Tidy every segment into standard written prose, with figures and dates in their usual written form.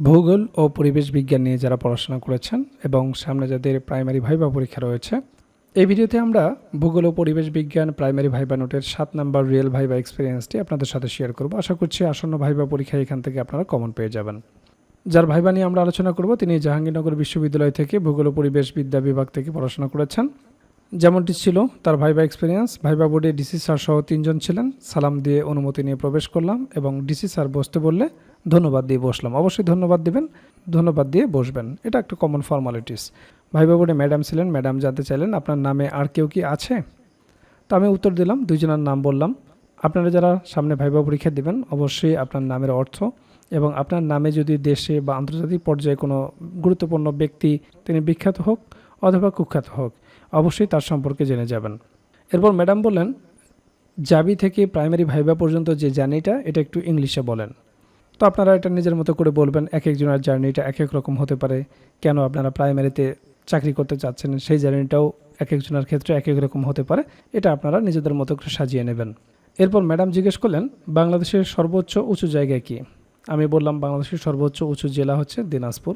ভূগোল ও পরিবেশ বিজ্ঞান নিয়ে যারা পড়াশোনা করেছেন এবং সামনে যাদের প্রাইমারি ভাইবা পরীক্ষা রয়েছে, এই ভিডিওতে আমরা ভূগোল ও পরিবেশ বিজ্ঞান প্রাইমারি ভাইবা নোটের 7 নম্বর রিয়েল ভাইবা এক্সপিরিয়েন্সটি আপনাদের সাথে শেয়ার করব। আশা করছি আসন্ন ভাইবা পরীক্ষায় এখান থেকে আপনারা কমন পেয়ে যাবেন। যার ভাইবা নিয়ে আমরা আলোচনা করব তিনি জাহাঙ্গীরনগর বিশ্ববিদ্যালয় থেকে ভূগোল ও পরিবেশ বিদ্যা বিভাগ থেকে পড়াশোনা করেছেন। যেমনটি ছিল তার ভাইবা এক্সপিরিয়েন্স, ভাইবা বোর্ডে ডিসি স্যার সহ 3 জন ছিলেন। সালাম দিয়ে অনুমতি নিয়ে প্রবেশ করলাম এবং ডিসি স্যার বসতে বললে ধন্যবাদ দিয়ে বসলাম। অবশ্যই ধন্যবাদ দিবেন, ধন্যবাদ দিয়ে বসবেন, এটা একটা কমন ফর্মালিটিস। ভাইবা বোর্ডে ম্যাডাম ছিলেন, ম্যাডাম জানতে চাইলেন আপনার নামে আর কেউ কি আছে। তো আমি উত্তর দিলাম, 2 জনের নাম বললাম। আপনারা যারা সামনে ভাইবা পরীক্ষা দিবেন অবশ্যই আপনার নামের অর্থ এবং আপনার নামে যদি দেশে বা আন্তর্জাতিক পর্যায়ে কোনো গুরুত্বপূর্ণ ব্যক্তি তিনি বিখ্যাত হোক অথবা কুখ্যাত হোক, অবশ্যই তার সম্পর্কে জেনে যাবেন। এরপর ম্যাডাম বললেন জাবি থেকে প্রাইমারি ভাইবা পর্যন্ত যে জার্নিটা এটা একটু ইংলিশে বলেন। তো আপনারা এটা নিজের মতো করে বলবেন, এক একজনের জার্নিটা এক এক রকম হতে পারে। কেন আপনারা প্রাইমারিতে চাকরি করতে চাচ্ছেন সেই জার্নিটাও এক একজনের ক্ষেত্রে এক এক রকম হতে পারে, এটা আপনারা নিজেদের মতো করে সাজিয়ে নেবেন। এরপর ম্যাডাম জিজ্ঞেস করলেন বাংলাদেশের সর্বোচ্চ উঁচু জায়গায় কি। আমি বললাম বাংলাদেশের সর্বোচ্চ উঁচু জেলা হচ্ছে দিনাজপুর।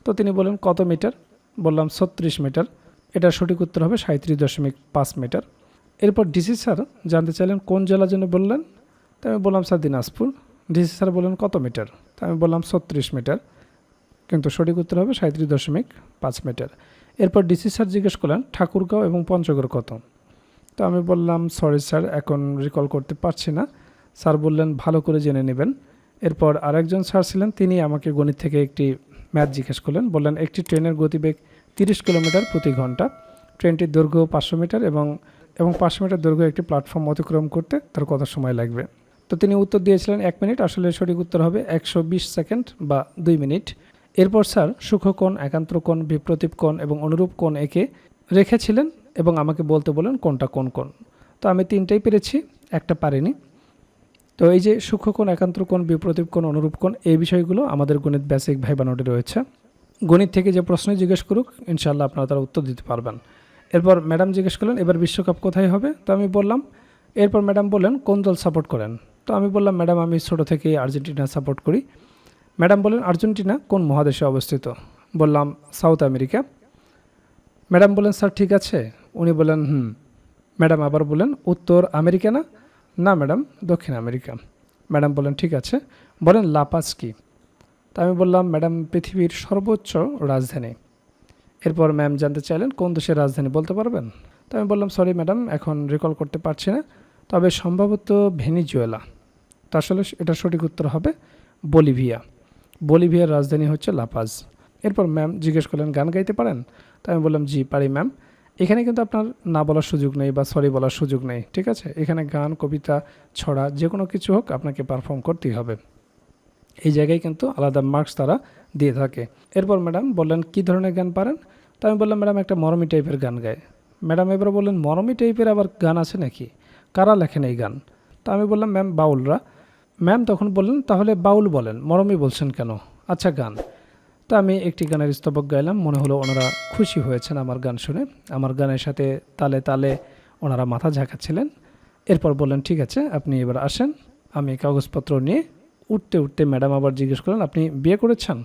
তো তিনি বললেন কত মিটার। বললাম 36 মিটার। এটার সঠিক উত্তর হবে 37.5 মিটার। এরপর ডিসি স্যার জানতে চাইলেন কোন জেলা যেন বললেন। তো আমি বললাম স্যার দিনাজপুর। ডিসি স্যার বললেন কত মিটার। তো আমি বললাম 36 মিটার, কিন্তু সঠিক উত্তর হবে 37.5 মিটার। এরপর ডিসি স্যার জিজ্ঞেস করলেন ঠাকুরগাঁও এবং পঞ্চগড় কত। তো আমি বললাম সরি স্যার, এখন রিকল করতে পারছি না। স্যার বললেন ভালো করে জেনে নেবেন। এরপর আরেকজন স্যার ছিলেন, তিনি আমাকে গণিত থেকে একটি ম্যাথ জিজ্ঞেস করলেন। বললেন একটি ট্রেনের গতিবেগ 30 কিলোমিটার প্রতি ঘন্টা। ট্রেনটির দৈর্ঘ্য 500 মিটার এবং 500 মিটার দৈর্ঘ্য একটি প্ল্যাটফর্ম অতিক্রম করতে তার কত সময় লাগবে। তো তিনি উত্তর দিয়েছিলেন 1 মিনিট। আসলে সঠিক উত্তর হবে 120 সেকেন্ড বা 2 মিনিট। এরপর স্যার সূক্ষ্মকোণ, একান্তর কোণ, বিপ্রতীপ কোণ এবং অনুরূপ কোণ এঁকে রেখেছিলেন এবং আমাকে বলতে বলেন কোনটা কোন কোণ। তো আমি 3টাই পেরেছি, একটা পারিনি। তো এই যে সূক্ষ্মকোণ, একান্তর কোণ, বিপ্রতীপ কোণ, অনুরূপ কোণ, এই বিষয়গুলো আমাদের গণিত বেসিক ভাইবা নোটে রয়েছে। গণিত থেকে যে প্রশ্ন জিজ্ঞেস করুক ইনশাআল্লাহ আপনারা তার উত্তর দিতে পারবেন। এরপর ম্যাডাম জিজ্ঞেস করলেন এবার বিশ্বকাপ কোথায় হবে। তো আমি বললাম, এরপর ম্যাডাম বললেন কোন দল সাপোর্ট করেন। তো আমি বললাম ম্যাডাম আমি ছোটো থেকে আর্জেন্টিনা সাপোর্ট করি। ম্যাডাম বললেন আর্জেন্টিনা কোন মহাদেশে অবস্থিত। বললাম সাউথ আমেরিকা। ম্যাডাম বললেন স্যার ঠিক আছে। উনি বললেন ম্যাডাম আবার বললেন উত্তর আমেরিকা না। না ম্যাডাম, দক্ষিণ আমেরিকা। ম্যাডাম বললেন ঠিক আছে, বলেন লাপাজ কি। তা আমি বললাম ম্যাডাম পৃথিবীর সর্বোচ্চ রাজধানী। এরপর ম্যাম জানতে চাইলেন কোন দেশের রাজধানী বলতে পারবেন। তো আমি বললাম সরি ম্যাডাম, এখন রিকল করতে পারছি না, তবে সম্ভবত ভেনিজুয়েলা। তা আসলে এটা সঠিক উত্তর হবে বলিভিয়া। বলিভিয়ার রাজধানী হচ্ছে লাপাজ। এরপর ম্যাম জিজ্ঞেস করলেন গান গাইতে পারেন। তো আমি বললাম জি পারি ম্যাম। এখানে কিন্তু আপনার না বলার সুযোগ নেই বা সরি বলার সুযোগ নেই, ঠিক আছে। এখানে গান, কবিতা, ছড়া যে কোনো কিছু হোক আপনাকে পারফর্ম করতেই হবে। এই জায়গায় কিন্তু আলাদা মার্কস তারা দিয়ে থাকে। এরপর ম্যাডাম বললেন কী ধরনের গান পারেন। তো আমি বললাম ম্যাডাম একটা মরমি টাইপের গান গায়। ম্যাডাম এবার বললেন মরমি টাইপের আবার গান আছে নাকি, কারা লেখেন এই গান। তো আমি বললাম ম্যাম বাউলরা। ম্যাম তখন বললেন তাহলে বাউল বলেন, মরমি বলছেন কেন। আচ্ছা গান। তো আমি একটি গানের স্তবক গাইলাম। মনে হলো ওনারা খুশি হয়েছেন আমার গান শুনে। আমার গানের সাথে তালে তালে ওনারা মাথা ঝাঁকাচ্ছিলেন। এরপর বললেন ঠিক আছে আপনি এবার আসেন। আমি কাগজপত্র নিয়ে উঠতে উঠতে ম্যাডাম আবার জিজ্ঞেস করলেন আপনি বিয়ে করেছেন।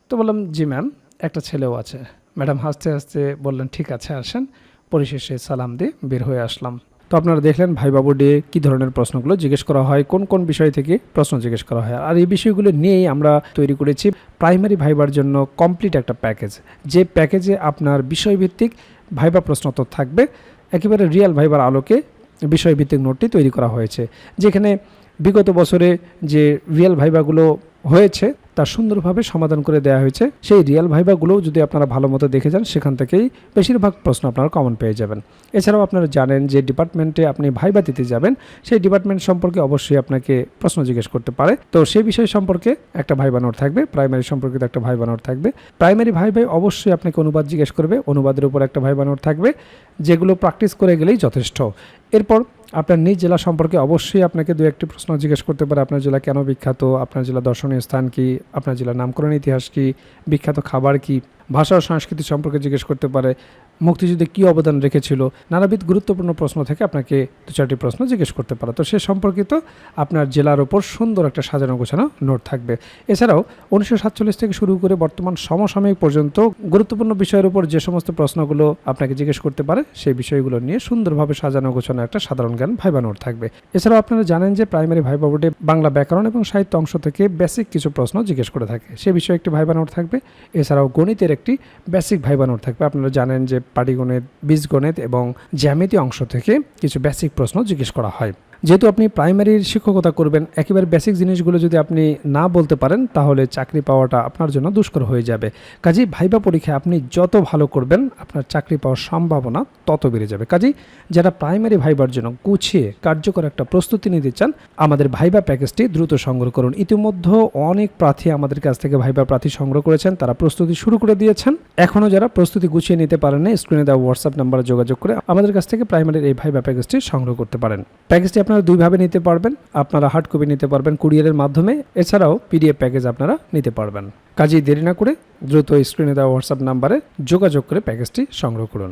তো বললাম জি ম্যাম, একটা ছেলেও আছে। ম্যাডাম হাসতে হাসতে বললেন ঠিক আছে আসেন। পরিশেষে সালাম দিয়ে বের হয়ে আসলাম। তো আপনারা দেখলেন ভাইবা বোর্ডে কী ধরনের প্রশ্নগুলো জিজ্ঞেস করা হয়, কোন কোন বিষয় থেকে প্রশ্ন জিজ্ঞেস করা হয়। আর এই বিষয়গুলো নিয়েই আমরা তৈরি করেছি প্রাইমারি ভাইবার জন্য কমপ্লিট একটা প্যাকেজ, যে প্যাকেজে আপনার বিষয়ভিত্তিক ভাইবা প্রশ্ন তো থাকবে, একেবারে রিয়েল ভাইবার আলোকে বিষয়ভিত্তিক নোটটি তৈরি করা হয়েছে, যেখানে বিগত বছরে যে রিয়েল ভাইবাগুলো হয়েছে তা সুন্দরভাবে সমাধান করে দেওয়া হয়েছে। সেই রিয়েল ভাইবাগুলোও যদি আপনারা ভালো মতো দেখে যান সেখান থেকেই বেশিরভাগ প্রশ্ন আপনারা কমন পেয়ে যাবেন। এছাড়াও আপনারা জানেন যে ডিপার্টমেন্টে আপনি ভাইবা দিতে যাবেন সেই ডিপার্টমেন্ট সম্পর্কে অবশ্যই আপনাকে প্রশ্ন জিজ্ঞেস করতে পারে। তো সেই বিষয় সম্পর্কে একটা ভাইবা নোট থাকবে, প্রাইমারি সম্পর্কিত একটা ভাইবা নোট থাকবে। প্রাইমারি ভাইবায় অবশ্যই আপনাকে অনুবাদ জিজ্ঞেস করবে, অনুবাদের উপর একটা ভাইবা নোট থাকবে, যেগুলো প্র্যাকটিস করে গেলেই যথেষ্ট। এরপর আপনার নিজ জেলা সম্পর্কে অবশ্যই আপনাকে 2-1টি প্রশ্ন জিজ্ঞেস করতে পারে। আপনার জেলা কেন বিখ্যাত, আপনার জেলা দর্শনীয় স্থান কি, আপনার জেলার নামকরণ ইতিহাস কি, বিখ্যাত খাবার কি, ভাষা ও সংস্কৃতি সম্পর্কে জিজ্ঞেস করতে পারে, মুক্তিযুদ্ধে কী অবদান রেখেছিল, নানাবিধ গুরুত্বপূর্ণ প্রশ্ন থেকে আপনাকে 2-4টি প্রশ্ন জিজ্ঞেস করতে পারে। তো সে সম্পর্কিত আপনার জেলার ওপর সুন্দর একটা সাজানো গোছানো নোট থাকবে। এছাড়াও 1947 থেকে শুরু করে বর্তমান সমসাময়িক পর্যন্ত গুরুত্বপূর্ণ বিষয়ের উপর যে সমস্ত প্রশ্নগুলো আপনাকে জিজ্ঞেস করতে পারে সেই বিষয়গুলো নিয়ে সুন্দরভাবে সাজানো গোছানো একটা সাধারণ জ্ঞান ভাইবা নোট থাকবে। এছাড়াও আপনারা জানেন যে প্রাইমারি ভাইবা বোর্ডে বাংলা ব্যাকরণ এবং সাহিত্য অংশ থেকে বেসিক কিছু প্রশ্ন জিজ্ঞেস করে থাকে, সে বিষয়ে একটি ভাইবা নোট থাকবে। এছাড়াও গণিতের একটি বেসিক ভাইবা নোট থাকবে। আপনারা জানেন যে পাটিগণিত, বীজগণিত এবং জ্যামিতি অংশ থেকে কিছু বেসিক প্রশ্ন জিজ্ঞেস করা হয়। যেহেতু আপনি প্রাইমারির শিক্ষকতা করবেন, একেবারে বেসিক জিনিসগুলো যদি আপনি না বলতে পারেন তাহলে চাকরি পাওয়াটা আপনার জন্য দুষ্কর হয়ে যাবে। কাজেই ভাইবা পরীক্ষায় আপনি যত ভালো করবেন আপনার চাকরি পাওয়ার সম্ভাবনা তত বেড়ে যাবে। কাজেই যারা প্রাইমারি ভাইবার জন্য গুছিয়ে কার্যকর একটা প্রস্তুতি নিতে চান, আমাদের ভাইবা প্যাকেজটি দ্রুত সংগ্রহ করুন। ইতিমধ্যে অনেক প্রার্থী আমাদের কাছ থেকে ভাইবা প্রার্থী সংগ্রহ করেছেন, তারা প্রস্তুতি শুরু করে দিয়েছেন। এখনও যারা প্রস্তুতি গুছিয়ে নিতে পারেন না, স্ক্রিনে দেওয়া হোয়াটসঅ্যাপ নাম্বারে যোগাযোগ করে আমাদের কাছ থেকে প্রাইমারির এই ভাইবা প্যাকেজটি সংগ্রহ করতে পারেন। প্যাকেজটি আপনারা দুইভাবে নিতে পারবেন, আপনারা হার্ড কপি নিতে পারবেন কুরিয়ারের মাধ্যমে, এছাড়াও পিডিএফ প্যাকেজ আপনারা নিতে পারবেন। কাজেই দেরি না করে দ্রুত স্ক্রিনে দেওয়া হোয়াটসঅ্যাপ নাম্বারে যোগাযোগ করে প্যাকেজটি সংগ্রহ করুন।